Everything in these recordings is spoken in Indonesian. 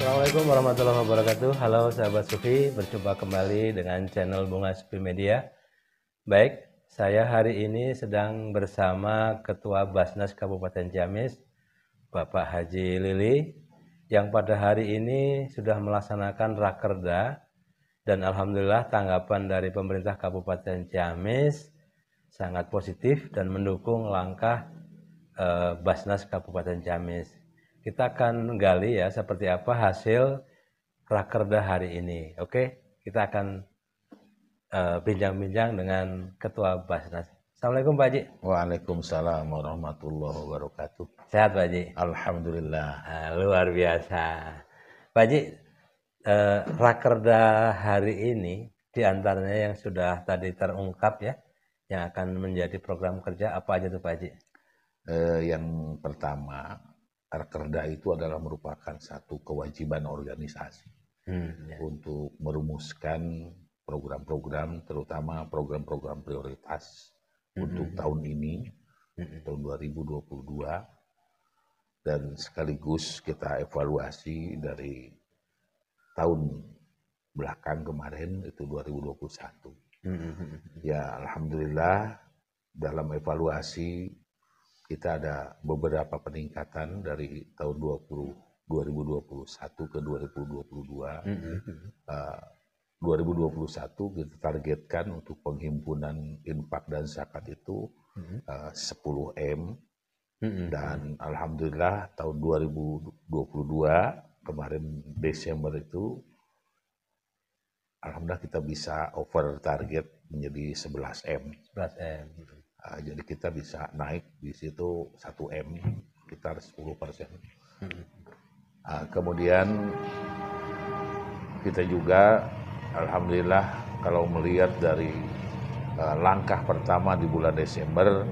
Assalamualaikum warahmatullahi wabarakatuh. Halo sahabat Sufi, berjumpa kembali dengan channel Bunga Sufi Media. Baik, saya hari ini sedang bersama Ketua Basnas Kabupaten Ciamis, Bapak Haji Lili, yang pada hari ini sudah melaksanakan Rakerda, dan alhamdulillah tanggapan dari pemerintah Kabupaten Ciamis sangat positif dan mendukung langkah Basnas Kabupaten Ciamis. Kita akan gali ya seperti apa hasil Rakerda hari ini. Oke, kita akan bincang-bincang dengan Ketua Basnas. Assalamualaikum Pak Haji. Waalaikumsalam warahmatullahi wabarakatuh. Sehat Pak Haji? Alhamdulillah. Luar biasa. Pak Haji, Rakerda hari ini diantaranya yang sudah tadi terungkap ya, yang akan menjadi program kerja apa aja tuh Pak Haji? Yang pertama, Rakerda itu adalah merupakan satu kewajiban organisasi untuk merumuskan program-program, terutama program-program prioritas untuk tahun ini, tahun 2022, dan sekaligus kita evaluasi dari tahun belakang kemarin, itu 2021. Ya, alhamdulillah dalam evaluasi kita ada beberapa peningkatan dari tahun 2021 ke 2022. 2021 kita targetkan untuk penghimpunan infak dan zakat itu 10 M. Dan alhamdulillah tahun 2022 kemarin Desember itu alhamdulillah kita bisa over target menjadi 11 M. 11 M. Jadi kita bisa naik di situ 1 M, sekitar 10%. Kemudian kita juga alhamdulillah kalau melihat dari langkah pertama di bulan Desember,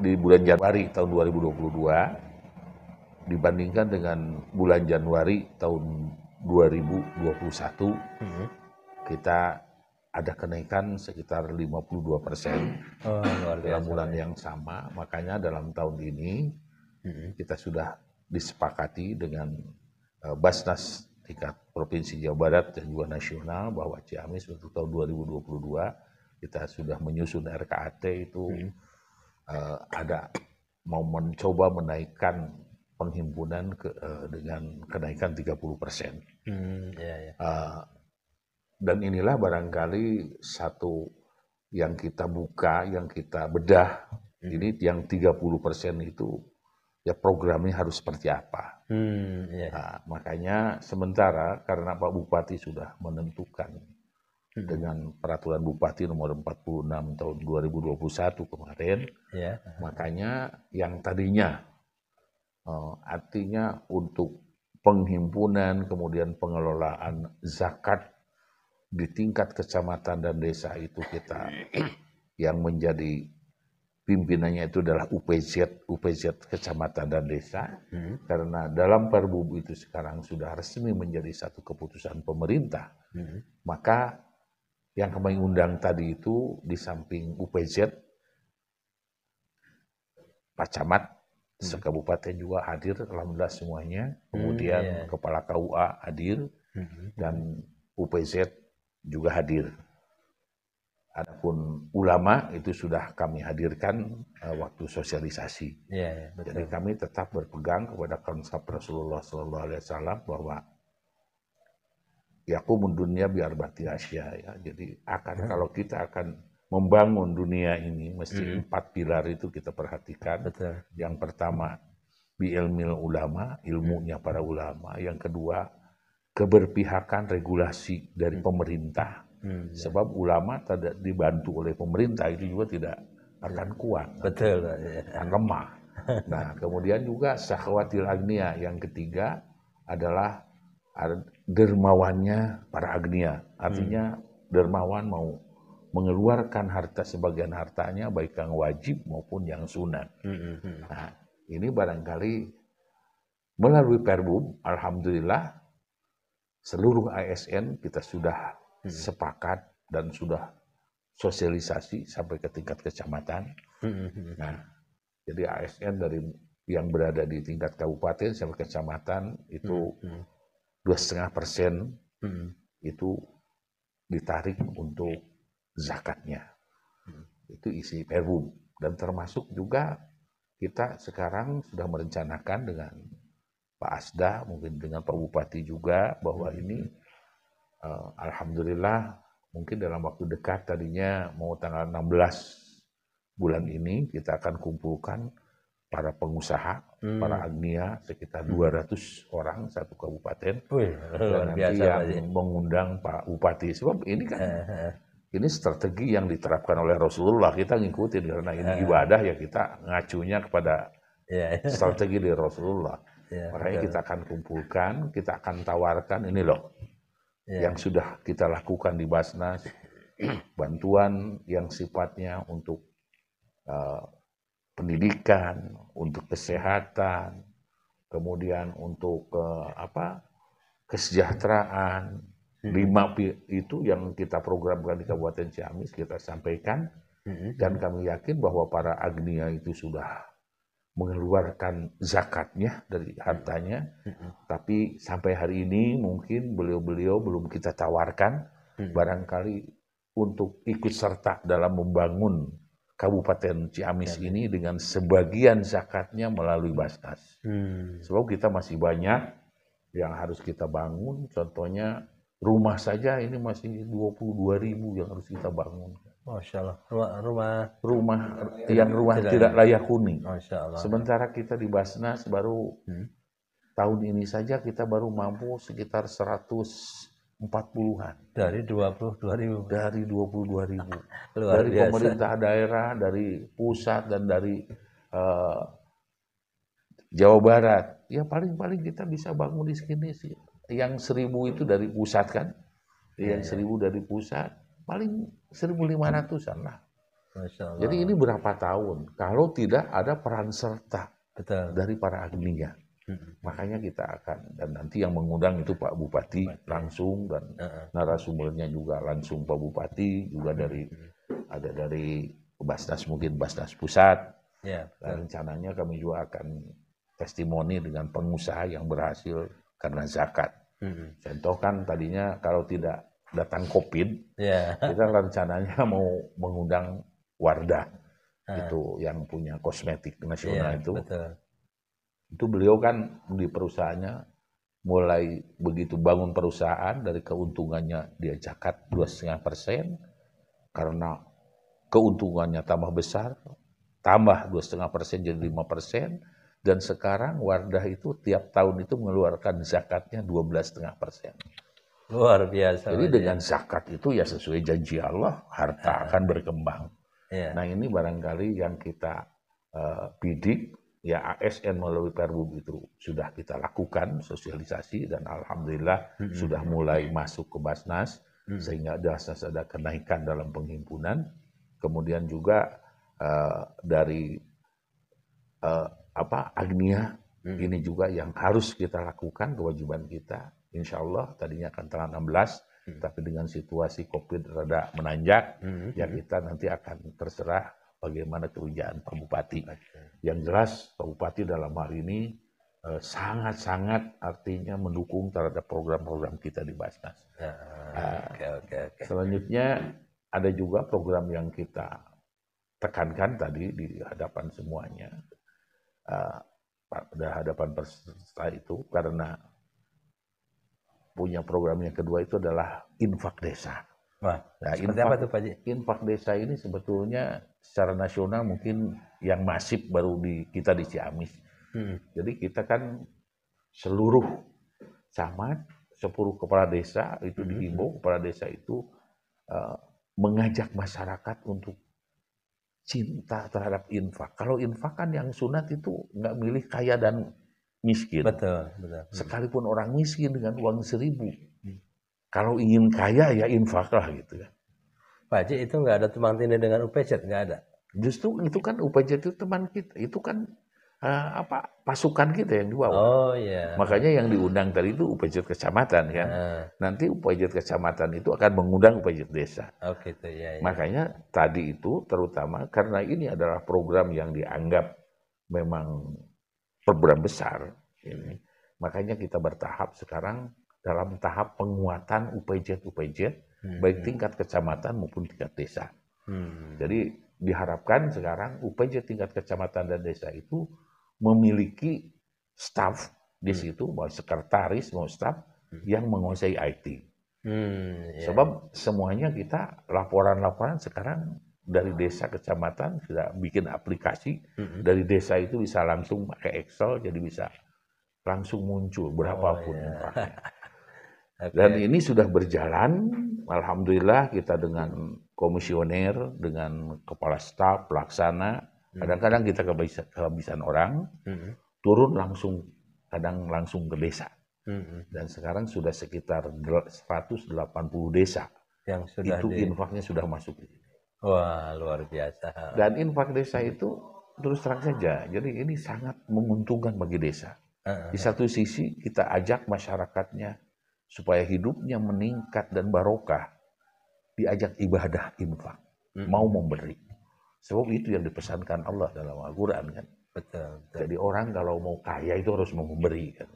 di bulan Januari tahun 2022 dibandingkan dengan bulan Januari tahun 2021, kita ada kenaikan sekitar 52% dalam bulan yang sama. Makanya dalam tahun ini kita sudah disepakati dengan Basnas tingkat Provinsi Jawa Barat dan juga nasional bahwa Ciamis untuk tahun 2022 kita sudah menyusun RKAT itu ada mau mencoba menaikkan penghimpunan dengan kenaikan 30%. Dan inilah barangkali satu yang kita buka, yang kita bedah. Ini yang 30% itu ya programnya harus seperti apa. Nah, makanya sementara karena Pak Bupati sudah menentukan dengan peraturan Bupati nomor 46 tahun 2021 kemarin, makanya yang tadinya artinya untuk penghimpunan kemudian pengelolaan zakat di tingkat kecamatan dan desa itu kita yang menjadi pimpinannya itu adalah UPZ kecamatan dan desa, karena dalam Perbubu itu sekarang sudah resmi menjadi satu keputusan pemerintah. Maka yang kami undang tadi itu di samping UPZ, Pak Camat sekabupaten juga hadir, alhamdulillah semuanya. Kemudian Kepala KUA hadir dan UPZ juga hadir. Adapun ulama itu sudah kami hadirkan waktu sosialisasi. Jadi kami tetap berpegang kepada konsep Rasulullah SAW bahwa yaqumun dunya biar bati asya, ya. Jadi kalau kita akan membangun dunia ini mesti 4 pilar itu kita perhatikan. Yang pertama bi ilmil ulama, ilmunya para ulama. Yang kedua keberpihakan regulasi dari pemerintah. Sebab ulama tidak dibantu oleh pemerintah itu juga tidak akan kuat. Akan lemah. Nah, kemudian juga sahwatil agnia. Yang ketiga adalah dermawannya para agnia. Artinya dermawan mau mengeluarkan harta sebagian hartanya baik yang wajib maupun yang sunat. Nah, ini barangkali melalui Perbub, alhamdulillah seluruh ASN kita sudah sepakat dan sudah sosialisasi sampai ke tingkat kecamatan. Nah, jadi ASN dari yang berada di tingkat kabupaten sampai kecamatan itu 2,5% itu ditarik untuk zakatnya. Itu isi Perwum. Dan termasuk juga kita sekarang sudah merencanakan dengan Pak Asda, mungkin dengan Pak Bupati juga, bahwa ini alhamdulillah mungkin dalam waktu dekat, tadinya mau tanggal 16 bulan ini kita akan kumpulkan para pengusaha, para agnia sekitar 200 orang satu kabupaten. Dan nanti yang mengundang Pak Bupati. Sebab ini kan ini strategi yang diterapkan oleh Rasulullah, kita ngikutin karena ini ibadah ya, kita ngacunya kepada strategi dari Rasulullah. Makanya kita akan kumpulkan, kita akan tawarkan ini loh yang sudah kita lakukan di Basnas, bantuan yang sifatnya untuk pendidikan, untuk kesehatan, kemudian untuk kesejahteraan. 5 itu yang kita programkan di Kabupaten Ciamis, kita sampaikan, dan kami yakin bahwa para agnia itu sudah mengeluarkan zakatnya dari hartanya, tapi sampai hari ini mungkin beliau-beliau belum kita tawarkan, barangkali untuk ikut serta dalam membangun Kabupaten Ciamis ini dengan sebagian zakatnya melalui Basnas. Sebab kita masih banyak yang harus kita bangun, contohnya rumah saja ini masih 22.000 yang harus kita bangun. Masya Allah, rumah tidak layak huni. Masya Allah. Sementara kita di Basnas baru tahun ini saja kita baru mampu sekitar 140-an. Dari 22.000. Dari 22.000. Dari pemerintah daerah, dari pusat, dan dari Jawa Barat. Ya paling-paling kita bisa bangun di sini sih. Yang 1.000 itu dari pusat kan. Yang 1.000 dari pusat. Paling 1.500-an lah. Jadi ini berapa tahun? Kalau tidak ada peran serta dari para agnia. Makanya kita akan, dan nanti yang mengundang itu Pak Bupati langsung, dan narasumbernya juga langsung Pak Bupati, juga ada dari Basnas, mungkin Basnas Pusat. Dan rencananya kami juga akan testimoni dengan pengusaha yang berhasil karena zakat. Contoh kan tadinya kalau tidak datang COVID, kita rencananya mau mengundang Wardah, itu yang punya kosmetik nasional itu. Itu beliau kan di perusahaannya mulai begitu bangun perusahaan, dari keuntungannya dia zakat 2,5%, karena keuntungannya tambah besar, tambah 2,5% jadi 5%, dan sekarang Wardah itu tiap tahun itu mengeluarkan zakatnya 12,5%. Luar biasa. Jadi dengan zakat itu ya sesuai janji Allah, harta akan berkembang. Nah ini barangkali yang kita bidik, ya ASN melalui Perwum itu sudah kita lakukan sosialisasi, dan alhamdulillah sudah mulai masuk ke Basnas, sehingga Basnas ada kenaikan dalam penghimpunan. Kemudian juga dari agnia ini juga yang harus kita lakukan, kewajiban kita. Insya Allah tadinya akan tanggal 16, tapi dengan situasi COVID rada menanjak, ya kita nanti akan terserah bagaimana kebijakan Pak Bupati. Yang jelas Pak Bupati dalam hal ini sangat-sangat artinya mendukung terhadap program-program kita di Basnas. Selanjutnya ada juga program yang kita tekankan tadi di hadapan semuanya, pada hadapan peserta itu, karena punya program yang kedua itu adalah infak desa. Nah, seperti apa tuh Pak Haji? Infak desa ini sebetulnya secara nasional mungkin yang masif baru kita di Ciamis. Jadi kita kan seluruh camat, 10 kepala desa itu dihimbau, kepala desa itu mengajak masyarakat untuk cinta terhadap infak. Kalau infak kan yang sunat itu nggak milih kaya dan miskin. Betul. Sekalipun orang miskin dengan uang 1.000. Kalau ingin kaya ya infaklah gitu ya. Pak Haji, itu nggak ada tumpang tindih dengan UPZ, nggak ada? Justru itu kan UPZ itu teman kita, itu kan pasukan kita yang dibawa. Oh iya. Makanya yang diundang tadi itu UPZ kecamatan kan. Nanti UPZ kecamatan itu akan mengundang UPZ desa. Oh gitu ya. Makanya tadi itu terutama karena ini adalah program yang dianggap memang program besar ini. Makanya kita bertahap sekarang dalam tahap penguatan UPJ, baik tingkat kecamatan maupun tingkat desa. Jadi diharapkan sekarang UPJ tingkat kecamatan dan desa itu memiliki staf di situ, mau sekretaris, mau staf yang menguasai IT. Sebab semuanya kita laporan-laporan sekarang dari desa kecamatan sudah bikin aplikasi, dari desa itu bisa langsung pakai Excel, jadi bisa langsung muncul berapapun infaknya. Dan ini sudah berjalan, alhamdulillah kita dengan komisioner, dengan kepala staf, pelaksana, kadang-kadang kita kehabisan orang, turun langsung, kadang langsung ke desa. Dan sekarang sudah sekitar 180 desa yang sudah itu infaknya sudah masuk. Wah, luar biasa. Dan infak desa itu terus terang saja, jadi ini sangat menguntungkan bagi desa. Di satu sisi kita ajak masyarakatnya supaya hidupnya meningkat dan barokah, diajak ibadah infak, mau memberi. Sebab itu yang dipesankan Allah dalam Al-Quran kan. Betul. Jadi orang kalau mau kaya itu harus mau memberi kan.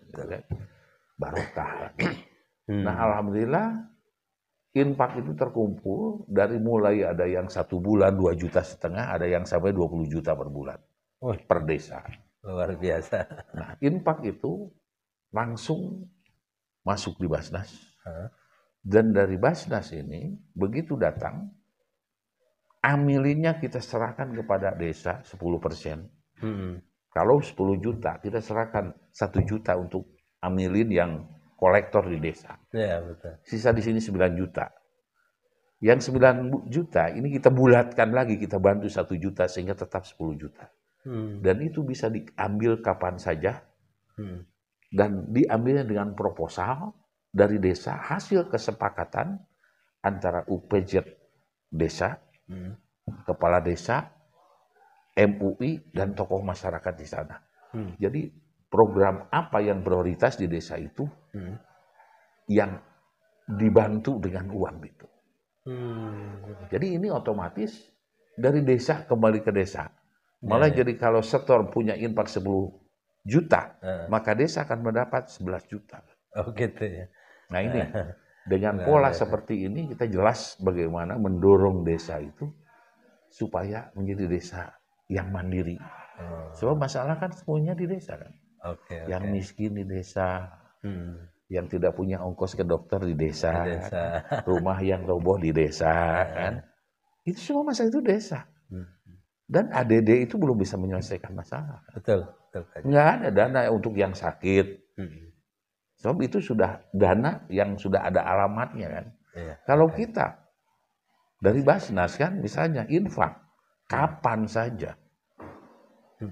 Barokah. Nah alhamdulillah infak itu terkumpul dari mulai ada yang 1 bulan 2,5 juta, ada yang sampai 20 juta per bulan per desa. Luar biasa. Nah infak itu langsung masuk di Basnas. Dan dari Basnas ini begitu datang, amilinnya kita serahkan kepada desa 10%. Kalau 10 juta kita serahkan 1 juta untuk amilin yang kolektor di desa. Ya, betul. Sisa di sini 9 juta. Yang 9 juta ini kita bulatkan lagi, kita bantu 1 juta sehingga tetap 10 juta. Dan itu bisa diambil kapan saja. Dan diambilnya dengan proposal dari desa, hasil kesepakatan antara UPJ desa, kepala desa, MUI, dan tokoh masyarakat di sana. Jadi program apa yang prioritas di desa itu yang dibantu dengan uang itu. Jadi ini otomatis dari desa kembali ke desa. Malah jadi kalau setor punya infak 10 juta, maka desa akan mendapat 11 juta. Oh gitu ya. Nah ini, dengan pola seperti ini kita jelas bagaimana mendorong desa itu supaya menjadi desa yang mandiri. Sebab masalah kan semuanya di desa kan. Yang miskin di desa, yang tidak punya ongkos ke dokter di desa, rumah yang roboh di desa, kan. Itu semua masalah itu desa. Dan ADD itu belum bisa menyelesaikan masalah. Betul. Nggak ada dana untuk yang sakit. Sebab itu sudah dana yang sudah ada alamatnya kan. Kalau kita dari Basnas kan misalnya infak kapan saja,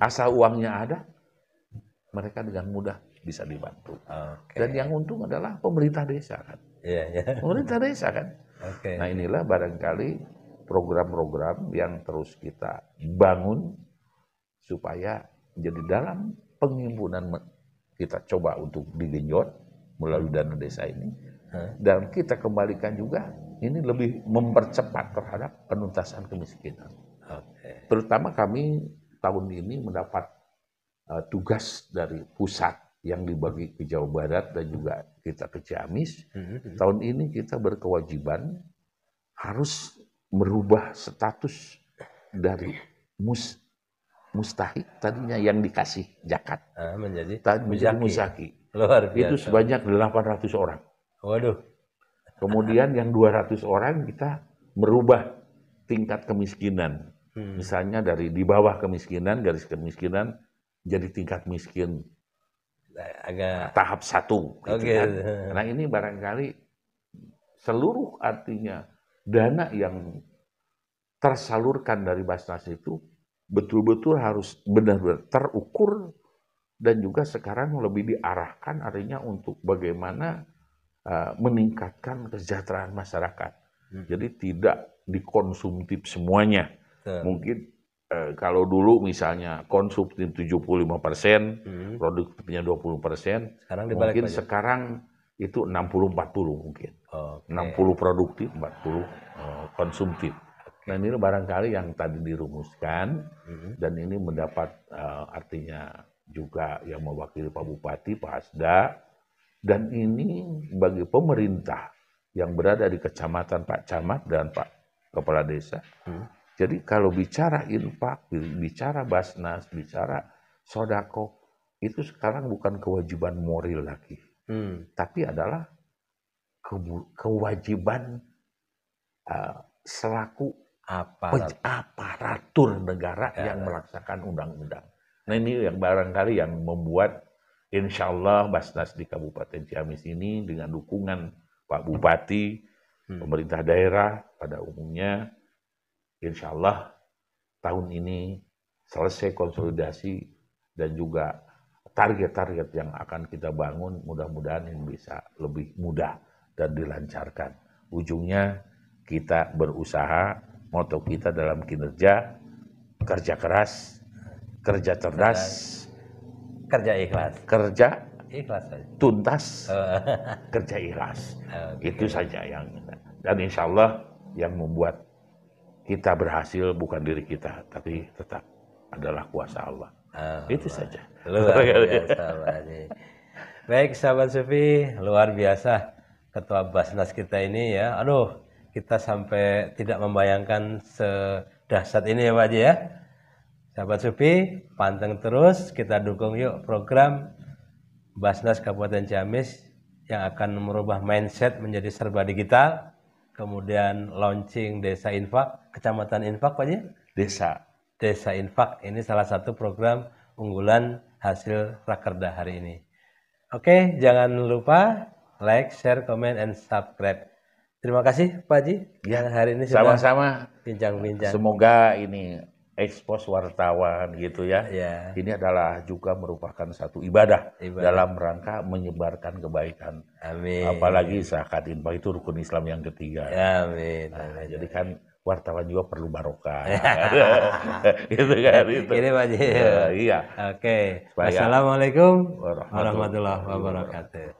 asal uangnya ada, mereka dengan mudah bisa dibantu. Dan yang untung adalah pemerintah desa kan. Pemerintah desa kan. Nah inilah barangkali program-program yang terus kita bangun supaya jadi dalam penghimpunan kita coba untuk digenjot melalui dana desa ini. Dan kita kembalikan juga ini lebih mempercepat terhadap penuntasan kemiskinan. Terutama kami tahun ini mendapat tugas dari pusat yang dibagi ke Jawa Barat dan juga kita ke Ciamis. Tahun ini kita berkewajiban harus merubah status dari mustahik tadinya yang dikasih zakat menjadi muzaki. Luar biasa. Itu sebanyak 800 orang. Waduh. Kemudian yang 200 orang kita merubah tingkat kemiskinan. Misalnya dari di bawah kemiskinan, garis kemiskinan, jadi tingkat miskin agak tahap 1. Gitu kan. Nah ini barangkali seluruh artinya dana yang tersalurkan dari Basnas itu betul-betul harus benar-benar terukur dan juga sekarang lebih diarahkan artinya untuk bagaimana meningkatkan kesejahteraan masyarakat. Jadi tidak dikonsumtif semuanya. Mungkin kalau dulu misalnya konsumtif 75%, produktifnya 20%, mungkin sekarang itu 60-40 mungkin. 60 produktif, 40 konsumtif. Nah ini barangkali yang tadi dirumuskan dan ini mendapat artinya juga yang mewakili Pak Bupati, Pak Asda, dan ini bagi pemerintah yang berada di kecamatan, Pak Camat dan Pak Kepala Desa. Jadi kalau bicara infak, bicara Basnas, bicara sodako, itu sekarang bukan kewajiban moral lagi, tapi adalah kewajiban selaku aparatur negara yang melaksanakan undang-undang. Nah ini yang barangkali yang membuat insya Allah Basnas di Kabupaten Ciamis ini dengan dukungan Pak Bupati, pemerintah daerah pada umumnya, insya Allah tahun ini selesai konsolidasi dan juga target-target yang akan kita bangun mudah-mudahan ini bisa lebih mudah dan dilancarkan. Ujungnya kita berusaha, moto kita dalam kinerja, kerja keras, kerja cerdas, kerja ikhlas. Kerja ikhlas saja. Tuntas, kerja ikhlas. Itu saja yang, dan insya Allah yang membuat kita berhasil bukan diri kita, tapi tetap adalah kuasa Allah. Itu saja. Luar biasa, baik sahabat Sufi, luar biasa Ketua Basnas kita ini ya. Aduh, kita sampai tidak membayangkan sedahsyat ini ya Pak Haji ya. Sahabat Sufi, panteng terus, kita dukung yuk program Basnas Kabupaten Ciamis yang akan merubah mindset menjadi serba digital. Kemudian launching Desa Infak, Kecamatan Infak Pak Haji? Desa Infak, ini salah satu program unggulan hasil Rakerda hari ini. Oke, jangan lupa like, share, comment, and subscribe. Terima kasih Pak Haji yang hari ini sudah sama-sama bincang-bincang. Semoga ini ekspos wartawan gitu ya. Ini adalah juga merupakan satu ibadah dalam rangka menyebarkan kebaikan. Amin. Apalagi zakat infak itu rukun Islam yang ketiga. Amin. Nah, jadi kan wartawan juga perlu barokah. Gitu kan itu. Ini Pak Haji. Iya. Oke. Wassalamualaikum warahmatullahi wabarakatuh.